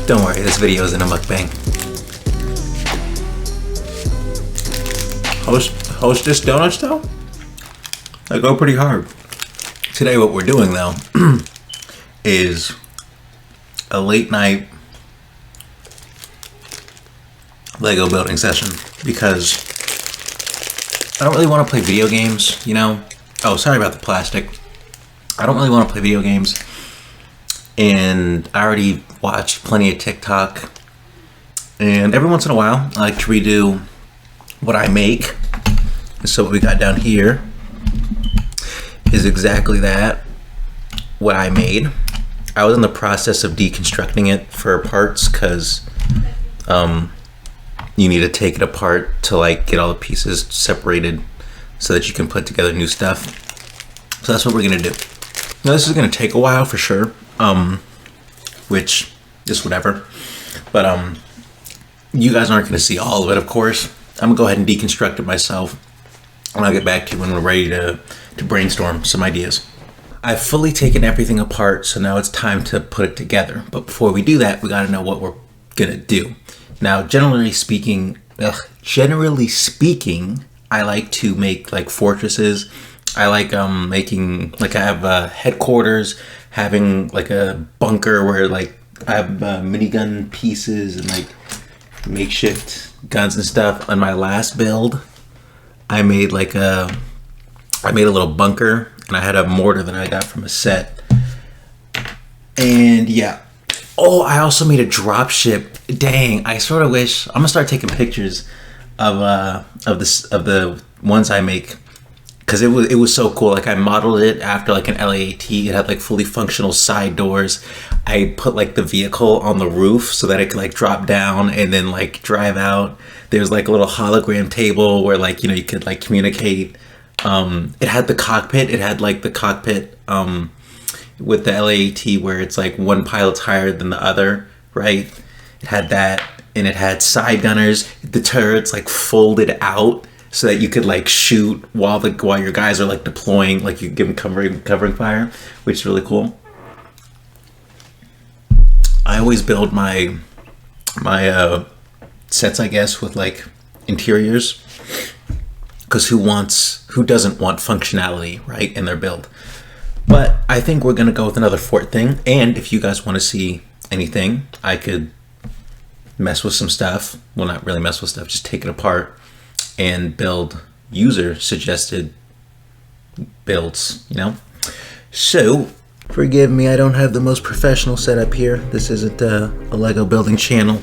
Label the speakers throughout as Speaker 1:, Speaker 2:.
Speaker 1: Don't worry, this video isn't a mukbang. Hostess donuts though? They go pretty hard. Today what we're doing though is a late night Lego building session because I don't really want to play video games, you know? Oh, sorry about the plastic. I don't really want to play video games. And I already watched plenty of TikTok. And every once in a while, I like to redo what I make. So what we got down here is exactly that, what I made. I was in the process of deconstructing it for parts because you need to take it apart to like get all the pieces separated so that you can put together new stuff. So that's what we're gonna do. Now this is gonna take a while for sure, which is whatever. But you guys aren't gonna see all of it, of course. I'm gonna go ahead and deconstruct it myself, and I'll get back to you when we're ready to brainstorm some ideas. I've fully taken everything apart, so now it's time to put it together. But before we do that, we gotta know what we're gonna do. Now, generally speaking, I like to make like fortresses. I like making, like I have headquarters, having like a bunker where like I have minigun pieces and like makeshift guns and stuff. On my last build, I made a little bunker, and I had a mortar that I got from a set. And yeah. Oh, I also made a drop ship. Dang, I sort of wish I'm gonna start taking pictures of the ones I make, because it was so cool. Like I modeled it after like an LAAT. It had like fully functional side doors. I put like the vehicle on the roof so that it could like drop down and then like drive out. There's like a little hologram table where like, you know, you could like communicate. It had the cockpit. It had like the cockpit with the LAAT where it's like one pilot's higher than the other, right? It had that, and it had side gunners. The turrets like folded out so that you could like shoot while your guys are like deploying, like you give them covering fire, which is really cool. I always build my sets, I guess, with like interiors, because who doesn't want functionality, right, in their build? But I think we're gonna go with another fort thing, and if you guys want to see anything, I could mess with some stuff. Well, not really mess with stuff, just take it apart and build user suggested builds, you know? So, forgive me, I don't have the most professional setup here. This isn't a Lego building channel.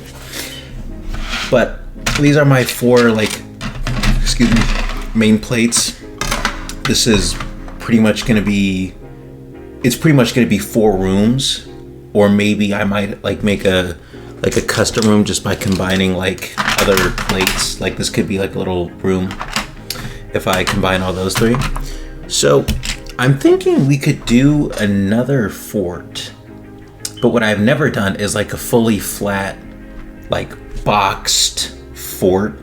Speaker 1: But these are my four, main plates. This is pretty much gonna be, it's pretty much gonna be 4 rooms, or maybe I might like make a custom room just by combining like other plates. Like this could be like a little room if I combine all those 3. So I'm thinking we could do another fort, but what I've never done is like a fully flat, like boxed fort.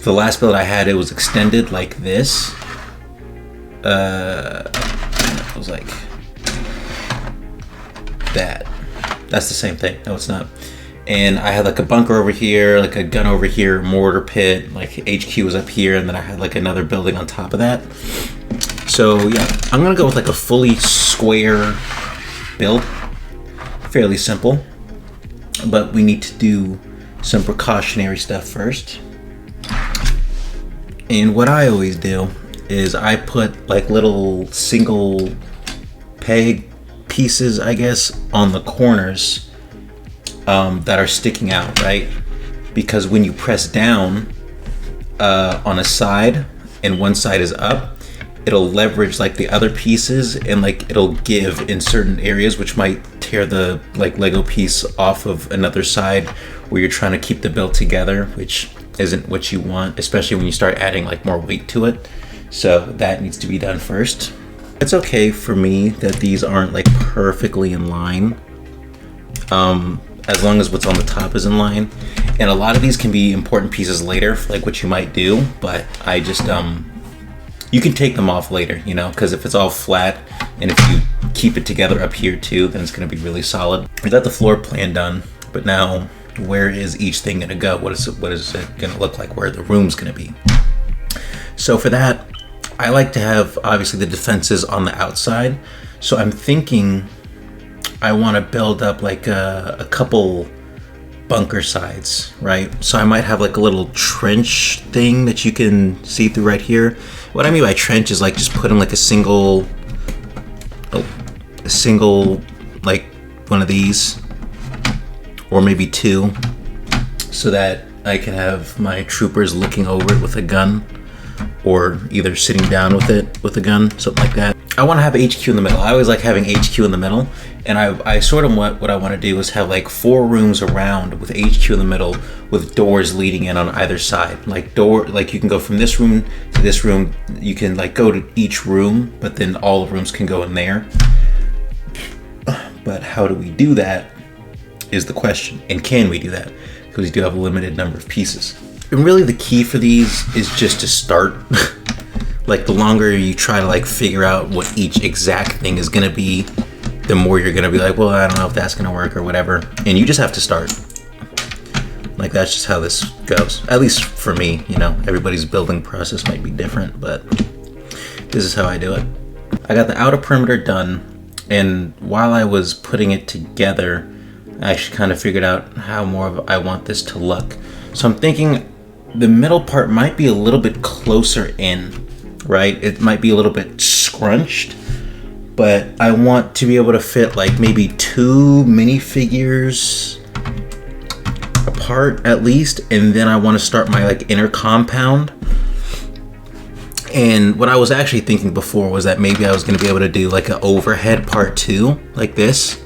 Speaker 1: The last build I had, it was extended like this. It was like that. That's the same thing. No, it's not. And I had like a bunker over here, like a gun over here, mortar pit, like HQ was up here, and then I had like another building on top of that. So yeah, I'm gonna go with like a fully square build. Fairly simple, but we need to do some precautionary stuff first. And what I always do is I put like little single peg pieces, I guess, on the corners that are sticking out, right? Because when you press down on a side and one side is up, it'll leverage like the other pieces, and like it'll give in certain areas, which might tear the like Lego piece off of another side where you're trying to keep the build together, which isn't what you want, especially when you start adding like more weight to it. So that needs to be done first. It's okay for me that these aren't like perfectly in line, as long as what's on the top is in line. And a lot of these can be important pieces later, like what you might do, but I just you can take them off later, you know, because if it's all flat and if you keep it together up here too, then it's going to be really solid. I got the floor plan done. But now, where is each thing gonna go? What is it gonna look like? Where the room's gonna be? So for that, I like to have obviously the defenses on the outside. So I'm thinking I want to build up like a couple bunker sides, right? So I might have like a little trench thing that you can see through right here. What I mean by trench is like just putting like a single like one of these, or maybe two, so that I can have my troopers looking over it with a gun, or either sitting down with it with a gun, something like that. I want to have HQ in the middle. I always like having HQ in the middle, and I sort of what I want to do is have like 4 rooms around with HQ in the middle, with doors leading in on either side. Like you can go from this room to this room. You can like go to each room, but then all the rooms can go in there. But how do we do that is the question, and can we do that? Because we do have a limited number of pieces. And really the key for these is just to start. Like the longer you try to like figure out what each exact thing is gonna be, the more you're gonna be like, well, I don't know if that's gonna work or whatever. And you just have to start. Like that's just how this goes. At least for me, you know, everybody's building process might be different, but this is how I do it. I got the outer perimeter done, and while I was putting it together, I actually kind of figured out how I want this to look. So I'm thinking the middle part might be a little bit closer in, right? It might be a little bit scrunched, but I want to be able to fit like maybe 2 minifigures apart at least, and then I want to start my like inner compound. And what I was actually thinking before was that maybe I was going to be able to do like an overhead part 2 like this,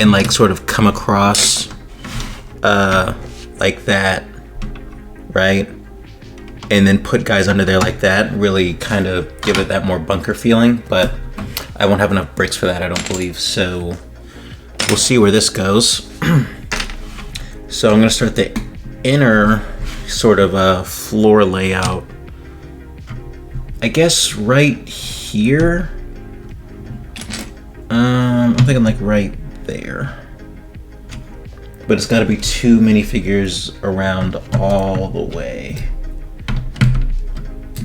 Speaker 1: and like sort of come across like that, right? And then put guys under there like that, really kind of give it that more bunker feeling. But I won't have enough bricks for that, I don't believe. So we'll see where this goes. So I'm gonna start the inner sort of floor layout, I guess right here. I'm thinking like right there. But it's gotta be 2 minifigures around all the way.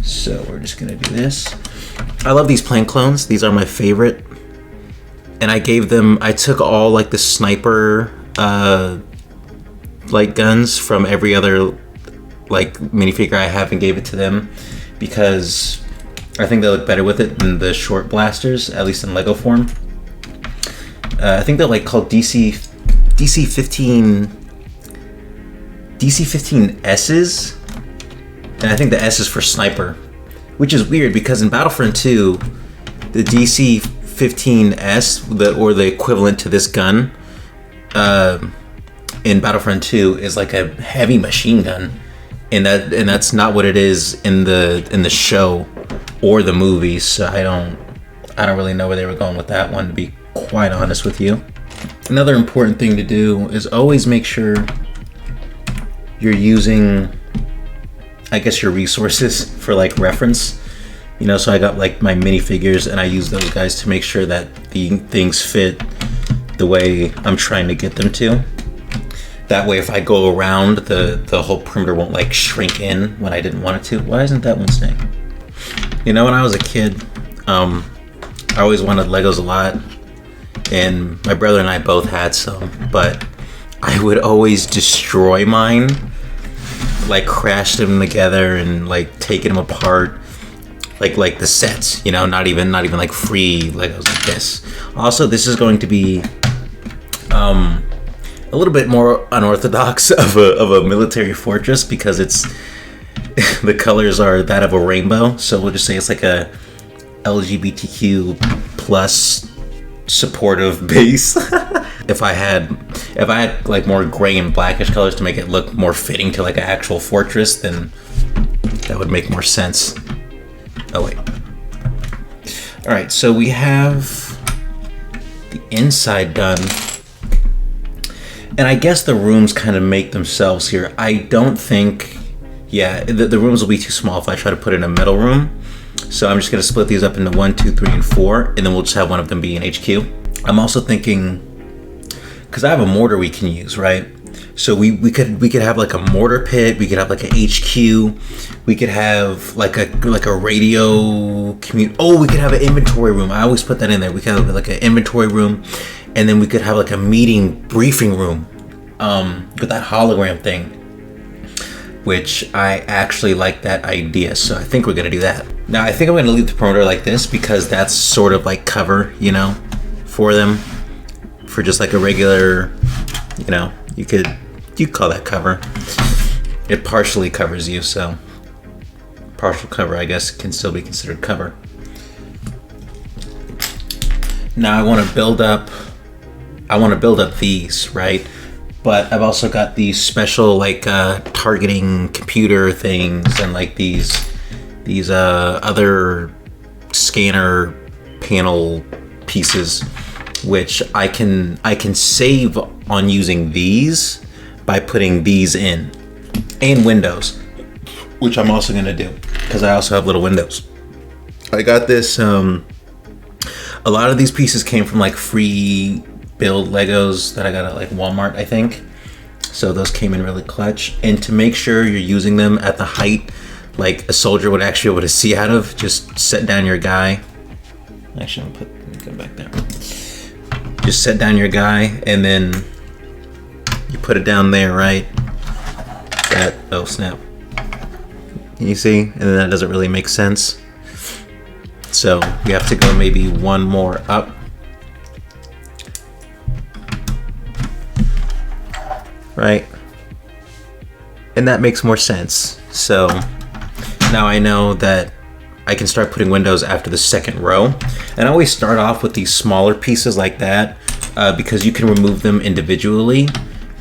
Speaker 1: So we're just gonna do this. I love these plane clones. These are my favorite. And I took all like the sniper light guns from every other like minifigure I have and gave it to them, because I think they look better with it than the short blasters, at least in Lego form. I think they're like called DC-15Ss. And I think the S is for sniper, which is weird because in Battlefront 2, the DC-15S, or the equivalent to this gun, in Battlefront 2 is like a heavy machine gun, and that's not what it is in the show or the movies. So I don't really know where they were going with that one, to be quite honest with you. Another important thing to do is always make sure you're using, I guess, your resources for like reference. You know, so I got like my minifigures and I use those guys to make sure that the things fit the way I'm trying to get them to. That way if I go around, the whole perimeter won't like shrink in when I didn't want it to. Why isn't that one staying? You know, when I was a kid, I always wanted Legos a lot, and my brother and I both had some, but I would always destroy mine, like crash them together and like taking them apart, like the sets, you know, not even like free Legos like this. Also, this is going to be a little bit more unorthodox of a military fortress, because it's the colors are that of a rainbow. So we'll just say it's like a LGBTQ plus supportive base. If I had like more gray and blackish colors to make it look more fitting to like an actual fortress, then that would make more sense. Oh wait. All right, so we have the inside done. And I guess the rooms kind of make themselves here. I don't think, yeah, the rooms will be too small if I try to put in a middle room. So I'm just gonna split these up into 1, 2, 3, and 4, and then we'll just have one of them be in HQ. I'm also thinking, because I have a mortar we can use, right? So we could have like a mortar pit. We could have like a HQ. We could have like a radio commute. Oh, we could have an inventory room. I always put that in there. We could have like an inventory room, and then we could have like a meeting briefing room, with that hologram thing, which I actually like that idea. So I think we're gonna do that. Now I think I'm gonna leave the perimeter like this because that's sort of like cover, you know, for them, for just like a regular, you know, you call that cover. It partially covers you, so partial cover, I guess, can still be considered cover. Now I want to build up these, right? But I've also got these special like targeting computer things and like these other scanner panel pieces, which I can save on using these by putting these in, and windows, which I'm also gonna do because I also have little windows. I got this. A lot of these pieces came from like free build Legos that I got at like Walmart, I think. So those came in really clutch. And to make sure you're using them at the height like a soldier would actually be able to see out of, just set down your guy. Actually, I'm gonna go back there. Just set down your guy, and then you put it down there, right? That, oh snap. You see? And then that doesn't really make sense. So we have to go maybe one more up. Right? And that makes more sense. So now I know that I can start putting windows after the second row. And I always start off with these smaller pieces like that because you can remove them individually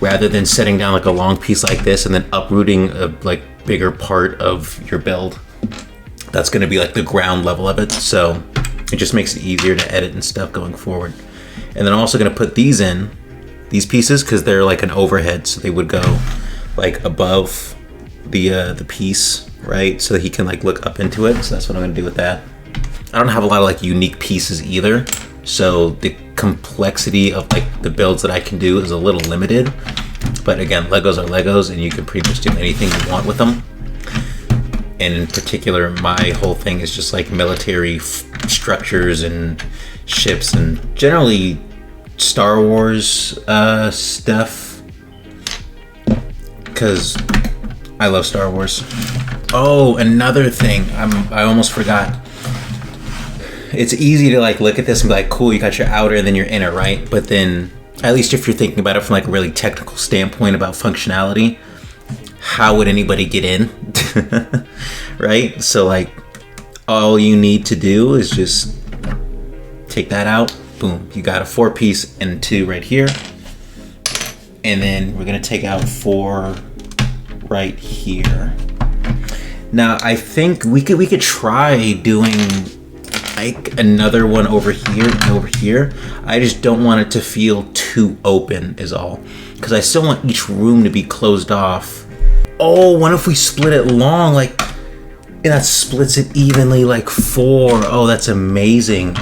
Speaker 1: rather than setting down like a long piece like this and then uprooting a like bigger part of your build. That's going to be like the ground level of it. So it just makes it easier to edit and stuff going forward. And then I'm also going to put these in, these pieces, because they're like an overhead. So they would go like above the piece, right? So that he can like look up into it. So that's what I'm going to do with that. I don't have a lot of like unique pieces either. So the complexity of like the builds that I can do is a little limited. But again, Legos are Legos and you can pretty much do anything you want with them. And in particular, my whole thing is just like military structures and ships and generally Star Wars stuff, because I love Star Wars. Oh, another thing, I almost forgot. It's easy to like look at this and be like, cool, you got your outer and then your inner, right? But then, at least if you're thinking about it from like a really technical standpoint about functionality, how would anybody get in? Right? So like all you need to do is just take that out. Boom. You got a 4-piece and 2 right here. And then we're going to take out 4 right here. Now I think we could try doing like another one over here and over here. I just don't want it to feel too open is all. Because I still want each room to be closed off. Oh, what if we split it long? Like, and that splits it evenly like 4. Oh, that's amazing.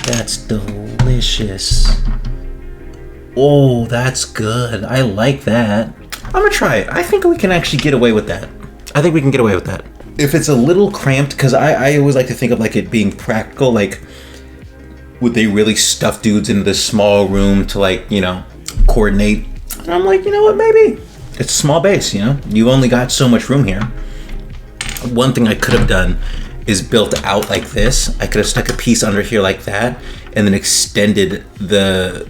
Speaker 1: That's delicious. Oh, that's good. I like that. I'm gonna try it. I think we can actually get away with that. I think we can get away with that. If it's a little cramped, because I always like to think of like it being practical, like would they really stuff dudes into this small room to like, you know, coordinate? And I'm like, you know what, maybe. It's a small base, you know? You've only got so much room here. One thing I could have done is built out like this. I could have stuck a piece under here like that and then extended the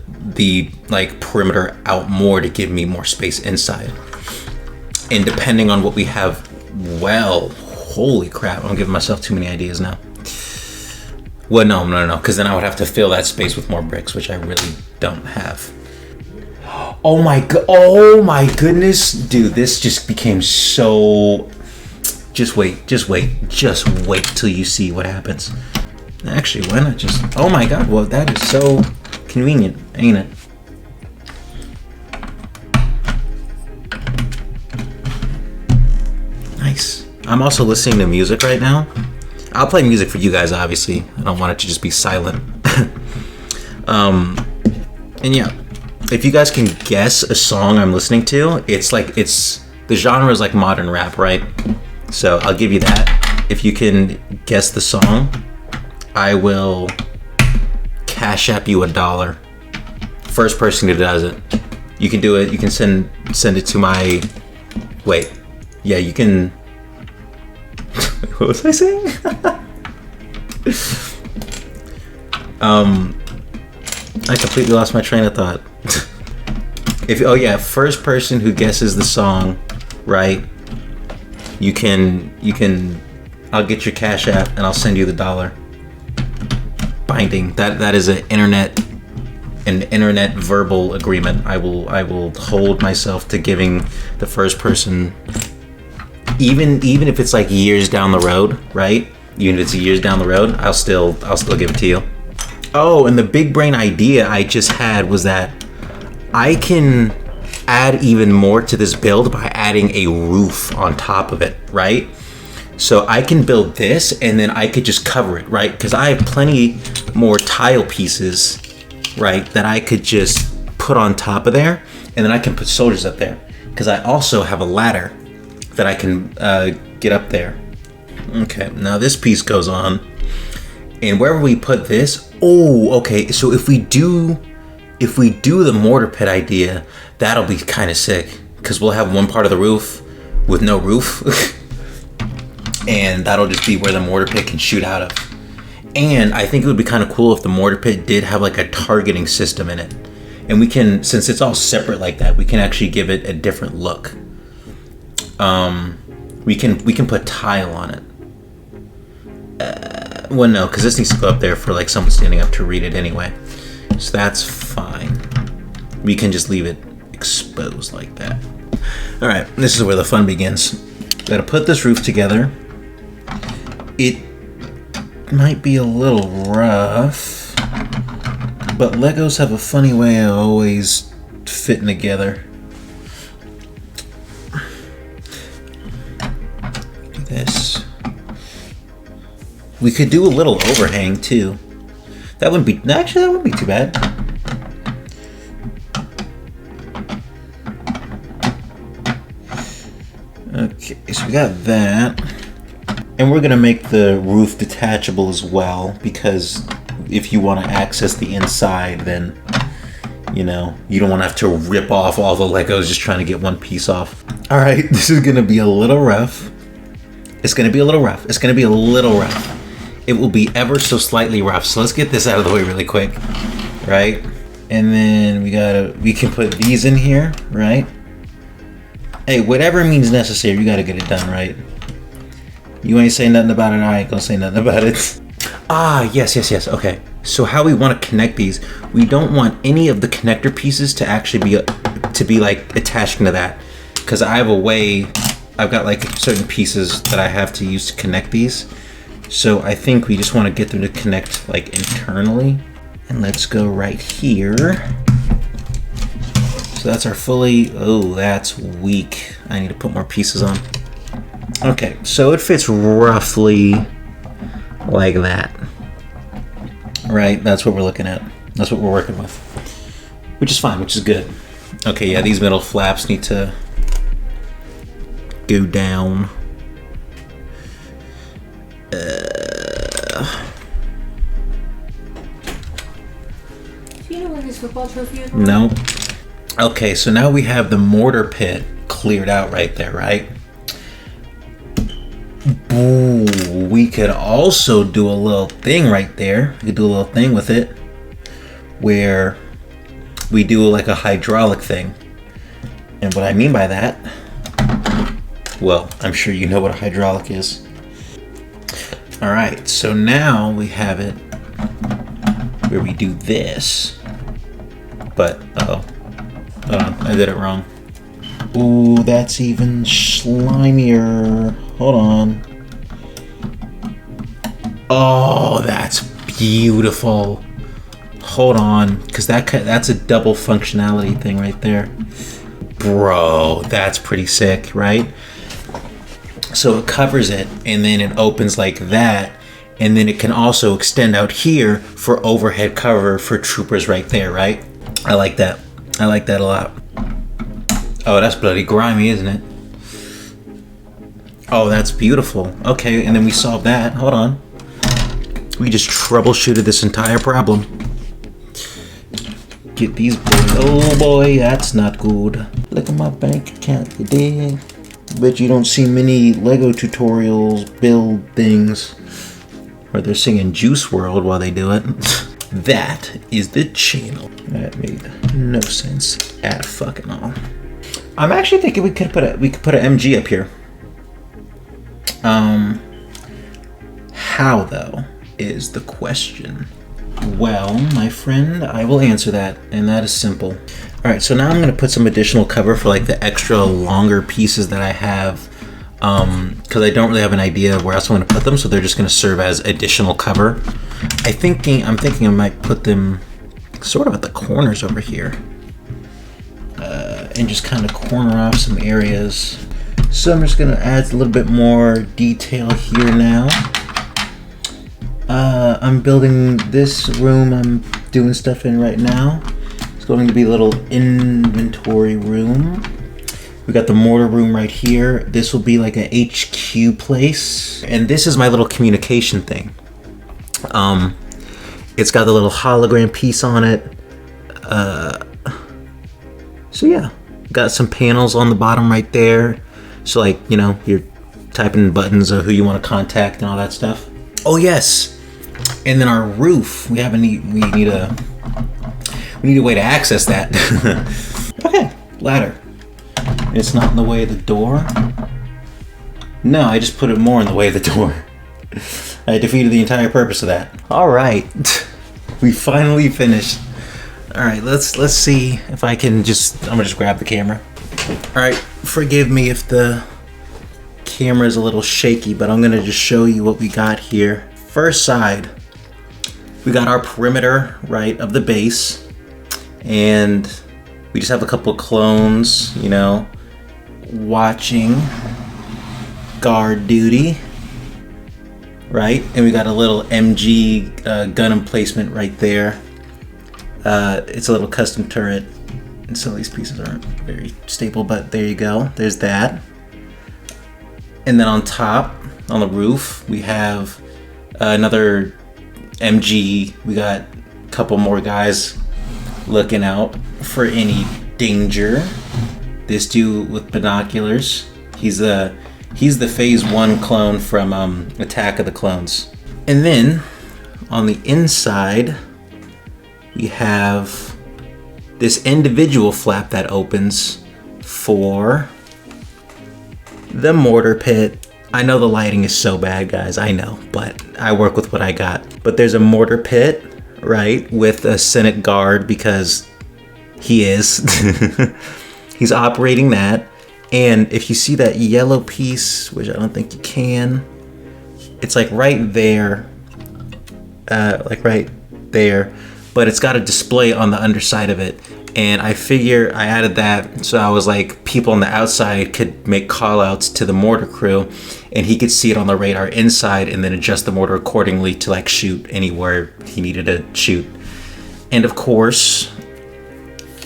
Speaker 1: like perimeter out more to give me more space inside. And depending on what we have, well, holy crap, I'm giving myself too many ideas now. Well, no, because then I would have to fill that space with more bricks, which I really don't have. Oh my goodness, dude, this just became so... Just wait till you see what happens. Actually, why not just... Oh my god, well, that is so convenient, ain't it? Nice. I'm also listening to music right now. I'll play music for you guys, obviously. I don't want it to just be silent. And yeah, if you guys can guess a song I'm listening to, the genre is like modern rap, right? So I'll give you that. If you can guess the song, I will Cash App you $1. First person who does it. You can do it. You can send it to my. Wait. Yeah, you can. What was I saying? I completely lost my train of thought. First person who guesses the song, right? You can. I'll get your Cash App and I'll send you the $1. Binding. That is an internet verbal agreement. I will hold myself to giving the first person, even if it's like years down the road, right? Even if it's years down the road, I'll still give it to you. Oh, and the big brain idea I just had was that I can add even more to this build by adding a roof on top of it, right? So I can build this and then I could just cover it, right? Because I have plenty more tile pieces, right, that I could just put on top of there, and then I can put soldiers up there. Because I also have a ladder that I can get up there. Okay, now this piece goes on. And wherever we put this, so if we do the mortar pit idea, that'll be kind of sick. Because we'll have one part of the roof with no roof. And that'll just be where the mortar pit can shoot out of. And I think it would be kind of cool if the mortar pit did have like a targeting system in it. And we can, since it's all separate like that, we can actually give it a different look. We can put tile on it. Well, no, because this needs to go up there for like someone standing up to read it anyway. So that's fine. We can just leave it exposed like that. All right, this is where the fun begins. Gotta put this roof together. It might be a little rough, but Legos have a funny way of always fitting together. Do this. We could do a little overhang too. That wouldn't be too bad. Okay, so we got that. And we're gonna make the roof detachable as well, because if you want to access the inside, then you don't want to have to rip off all the Legos just trying to get one piece off. All right, this is gonna be a little rough. It's gonna be a little rough. It will be ever so slightly rough. So let's get this out of the way really quick, right? And then we can put these in here, right? Hey, whatever means necessary, you gotta get it done, right? You ain't saying nothing about it, I ain't gonna say nothing about it. Yes. Okay. So how we want to connect these, we don't want any of the connector pieces to actually be like attached to that. Because I have a way, I've got like certain pieces that I have to use to connect these. So I think we just want to get them to connect like internally. And let's go right here. So that's our that's weak. I need to put more pieces on. Okay, so it fits roughly like that. Right, that's what we're looking at. That's what we're working with. Which is fine, which is good. Okay, yeah, these middle flaps need to go down.
Speaker 2: Do you know where his football trophy is?
Speaker 1: No. Okay, so now we have the mortar pit cleared out right there, right? Ooh, we could also do a little thing right there. We could do a little thing with it where we do like a hydraulic thing. And what I mean by that, well, I'm sure you know what a hydraulic is. All right, so now we have it where we do this. But, hold on, I did it wrong. Ooh, that's even slimier. Hold on. Oh, that's beautiful. Hold on, because that's a double functionality thing right there. Bro, that's pretty sick, right? So it covers it, and then it opens like that, and then it can also extend out here for overhead cover for troopers right there, right? I like that. I like that a lot. Oh, that's bloody grimy, isn't it? Oh, that's beautiful. Okay, and then we solved that. Hold on. We just troubleshooted this entire problem. Get these boys. Oh boy, that's not good. Look at my bank account, you dig? Bet you don't see many Lego tutorials, build things, where they're singing Juice WRLD while they do it. That is the channel. That made no sense at fucking all. I'm actually thinking we could put an MG up here. How though is the question. Well, my friend, I will answer that, and that is simple. All right, so now I'm gonna put some additional cover for like the extra longer pieces that I have, because I don't really have an idea of where else I'm gonna put them, so they're just gonna serve as additional cover. I'm thinking I might put them sort of at the corners over here, and just kind of corner off some areas. So I'm just gonna add a little bit more detail here now. I'm building this room I'm doing stuff in right now. It's going to be a little inventory room. We got the mortar room right here. This will be like a HQ place. And this is my little communication thing. It's got the little hologram piece on it. So yeah, got some panels on the bottom right there. So like, you know, you're typing buttons of who you want to contact and all that stuff. Oh yes, and then our roof. We need a way to access that. Okay, ladder. It's not in the way of the door. No, I just put it more in the way of the door. I defeated the entire purpose of that. All right, we finally finished. All right, let's see if I can just. I'm gonna just grab the camera. All right, forgive me if the camera is a little shaky, but I'm gonna just show you what we got here. First side, we got our perimeter, right, of the base, and we just have a couple of clones, you know, watching guard duty, right? And we got a little MG gun emplacement right there. It's a little custom turret, and some of these pieces aren't very stable, but there you go. There's that. And then on top, on the roof, we have another MG. We got a couple more guys looking out for any danger. This dude with binoculars, he's the Phase 1 clone from Attack of the Clones. And then on the inside, we have this individual flap that opens for the mortar pit. I know the lighting is so bad, guys, I know, but I work with what I got. But there's a mortar pit, right, with a Senate guard, because he is. He's operating that. And if you see that yellow piece, which I don't think you can, it's like right there, but it's got a display on the underside of it. And I figure I added that so I was like, people on the outside could make call outs to the mortar crew, and he could see it on the radar inside and then adjust the mortar accordingly to like shoot anywhere he needed to shoot. And of course,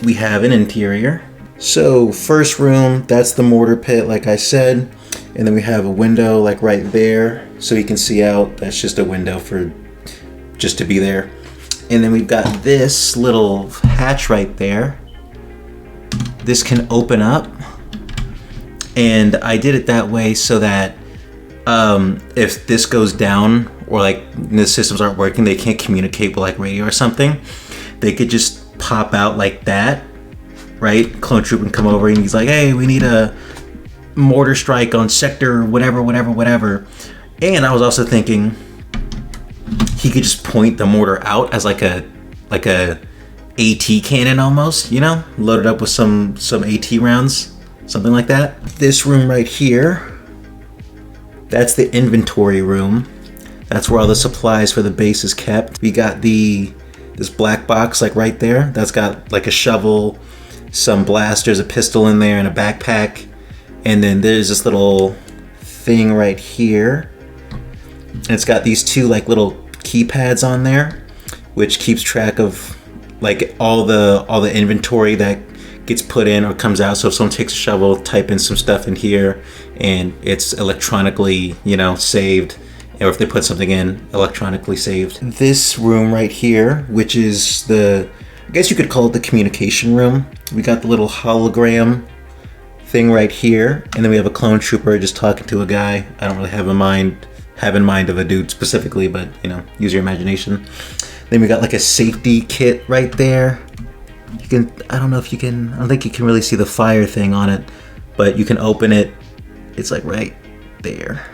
Speaker 1: we have an interior. So first room, that's the mortar pit, like I said. And then we have a window like right there so he can see out. That's just a window for just to be there. And then we've got this little hatch right there. This can open up. And I did it that way so that if this goes down, or like the systems aren't working, they can't communicate with like radio or something, they could just pop out like that, right? Clone Troop would come over and he's like, hey, we need a mortar strike on sector whatever. And I was also thinking he could just point the mortar out as like a AT cannon almost, you know, loaded up with some AT rounds, something like that. This room right here, that's the inventory room. That's where all the supplies for the base is kept. We got this black box like right there. That's got like a shovel, some blasters, a pistol in there, and a backpack. And then there's this little thing right here. And it's got these two like little keypads on there, which keeps track of like all the inventory that gets put in or comes out. So if someone takes a shovel, type in some stuff in here, and it's electronically, saved. Or if they put something in, electronically saved. This room right here, which is I guess you could call it the communication room. We got the little hologram thing right here, and then we have a clone trooper just talking to a guy. I don't really have in mind of a dude specifically, but use your imagination. Then we got like a safety kit right there. I don't think you can really see the fire thing on it, but you can open it. It's like right there.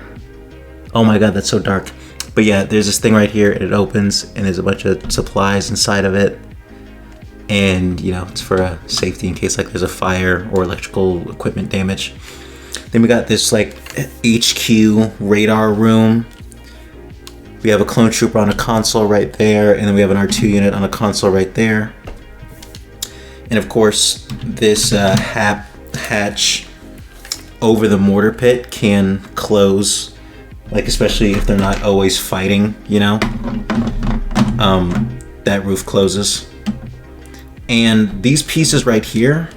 Speaker 1: Oh my god, that's so dark. But yeah, there's this thing right here, and it opens, and there's a bunch of supplies inside of it. And it's for a safety in case like there's a fire or electrical equipment damage. Then we got this like HQ radar room. We have a clone trooper on a console right there, and then we have an R2 unit on a console right there. And of course, this hatch over the mortar pit can close, like especially if they're not always fighting, that roof closes. And these pieces right here,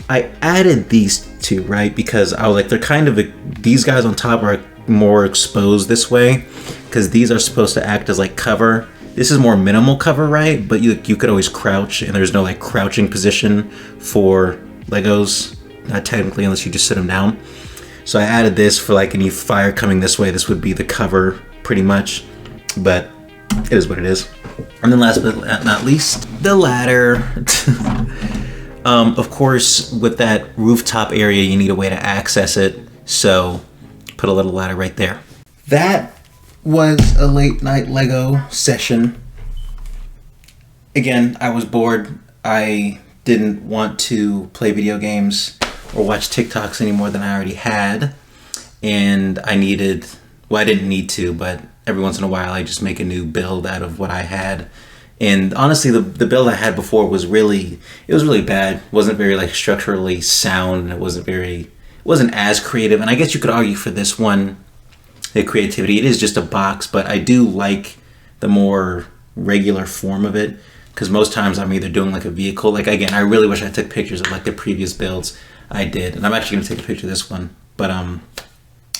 Speaker 1: I added these two, right? Because I was like, they're kind of, these guys on top are more exposed this way, because these are supposed to act as like cover. This is more minimal cover, right? But you could always crouch, and there's no like crouching position for Legos, not technically, unless you just sit them down. So I added this for like any fire coming this way. This would be the cover pretty much, but it is what it is. And then last but not least, the ladder. Of course, with that rooftop area, you need a way to access it. So put a little ladder right there. That was a late night Lego session. Again, I was bored. I didn't want to play video games or watch TikToks any more than I already had. And I didn't need to, but every once in a while I just make a new build out of what I had. And honestly, the build I had before was really bad. It wasn't very like structurally sound. It wasn't as creative. And I guess you could argue for this one, the creativity. It is just a box, but I do like the more regular form of it, because most times I'm either doing like a vehicle. Like again, I really wish I took pictures of like the previous builds I did, and I'm actually gonna take a picture of this one. But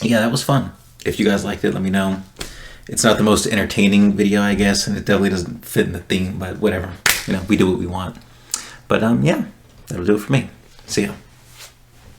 Speaker 1: yeah, that was fun. If you guys liked it, let me know. It's not the most entertaining video, I guess, and it definitely doesn't fit in the theme, but whatever. We do what we want. But yeah, that'll do it for me. See ya.